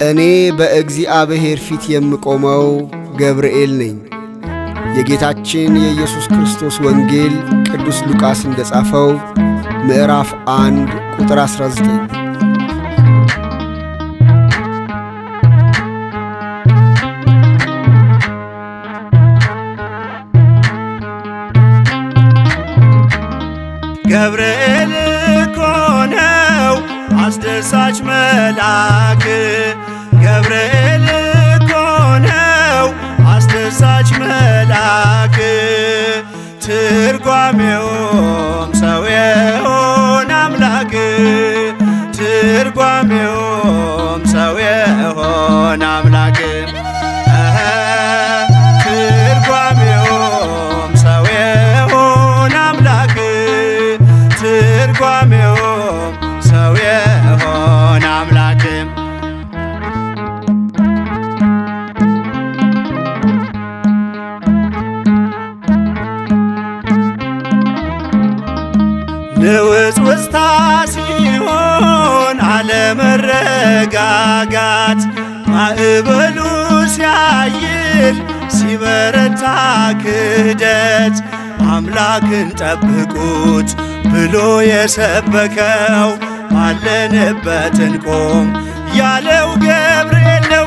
እኔ በእግዚአብሔር ፊት የምቆመው ገብርኤል ነኝ። የጌታችን የኢየሱስ ክርስቶስ ወንጌል ቅዱስ ሉቃስ እንደጻፈው ምዕራፍ 1 ቁጥር 19። ገብርኤል እኮ ነው አስደሳች መልአክ፣ ገብርኤል እኮ ነው አስደሳች መልአክ። ትርጓሜውም ሰው የሆነ አምላክ፣ ትርጓሜውም ሰው የሆነ አምላክ። ትርጓሜውም ሰው የሆነ አምላክ፣ ትርጓሜውም ሰው የሆነ አምላክ። ንውጽውጽታ ሲሆን አለመረጋጋት፣ ማዕበሉ ሲያይል ሲበረታ ክህደት፣ አምላክን ጠብቁት ብሎ የሰበከው ባለንበት እንቆም ያለው ገብርኤል ነው።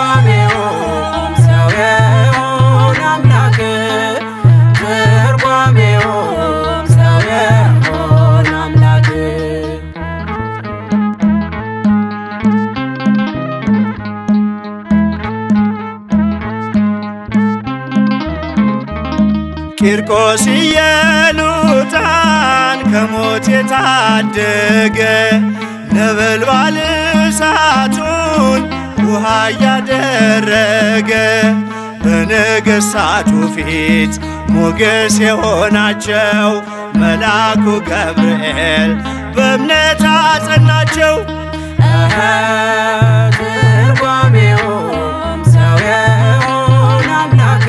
ትርጓሜውም ሰው የሆነ አምላክ፣ ትርጓሜውም ሰው የሆነ አምላክ። ቂርቆስ ኢየሉጣን ከሞት የታደገ ነበልባል እሳቱን ውሃ እያደረገ በነገሥታቱ ፊት ሞገስ የሆናቸው መልአኩ ገብርኤል በእምነት አጸናቸው። ትርጓሜውም ሰው የሆነ አምላክ፣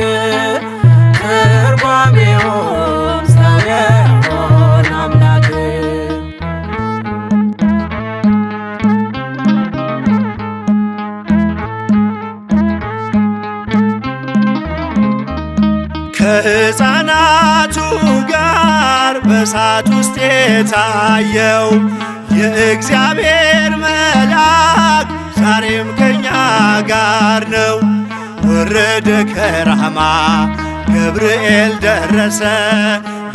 ትርጓሜውም ሰው የሆነ አምላክ። ከሕፃናቱ ጋር በእሳት ውስጥ የታየው የእግዚአብሔር መልአክ ዛሬም ከእኛ ጋር ነው። ወረደ ከራማ ገብርኤል ደረሰ፣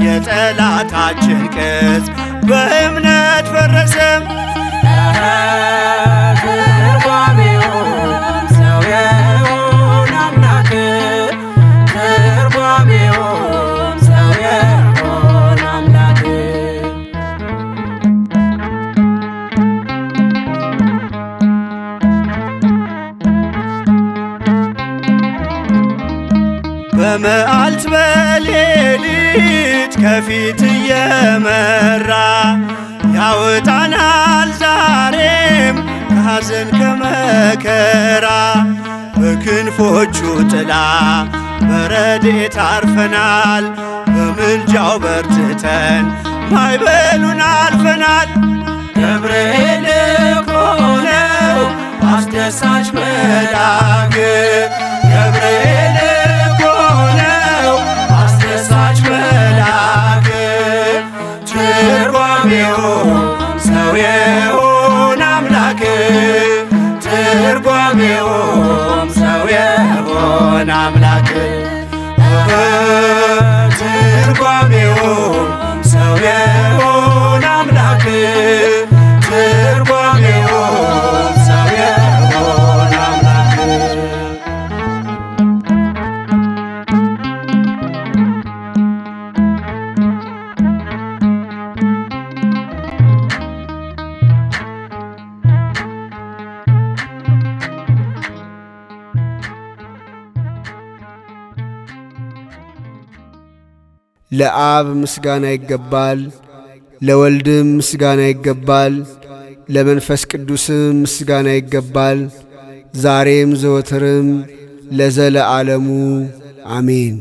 የጠላታችን ቅጽ በእምነት ፈረሰ። ትርጓሜውም ሰው የሆነ አምላክ፣ ትርጓሜውም ሰው የሆነ አምላክ። በመዓልት በሌሊት ከፊት እየመራ ያወጣናል ዛሬም ከሐዘን ከመከራ። በክንፎቹ ጥላ በረድኤት አርፈናል፣ በምልጃው በርትተን ማዕበሉን አልፈናል። ገብርኤል እኮ ነው አስደሳች መልአክ፣ ገብርኤል እኮ ነው አስደሳች መልአክ። ትርጓሜውም ሰው የሆነ አምላክ፣ ትርጓሜውም ሰው የሆነ አምላክ። ትርጓሜውም ሰው የሆነ አምላክ፣ ትርጓሜውም ሰው የሆነ አምላክ። ለአብ ምስጋና ይገባል፣ ለወልድም ምስጋና ይገባል፣ ለመንፈስ ቅዱስም ምስጋና ይገባል፣ ዛሬም ዘወትርም ለዘለዓለሙ አሜን።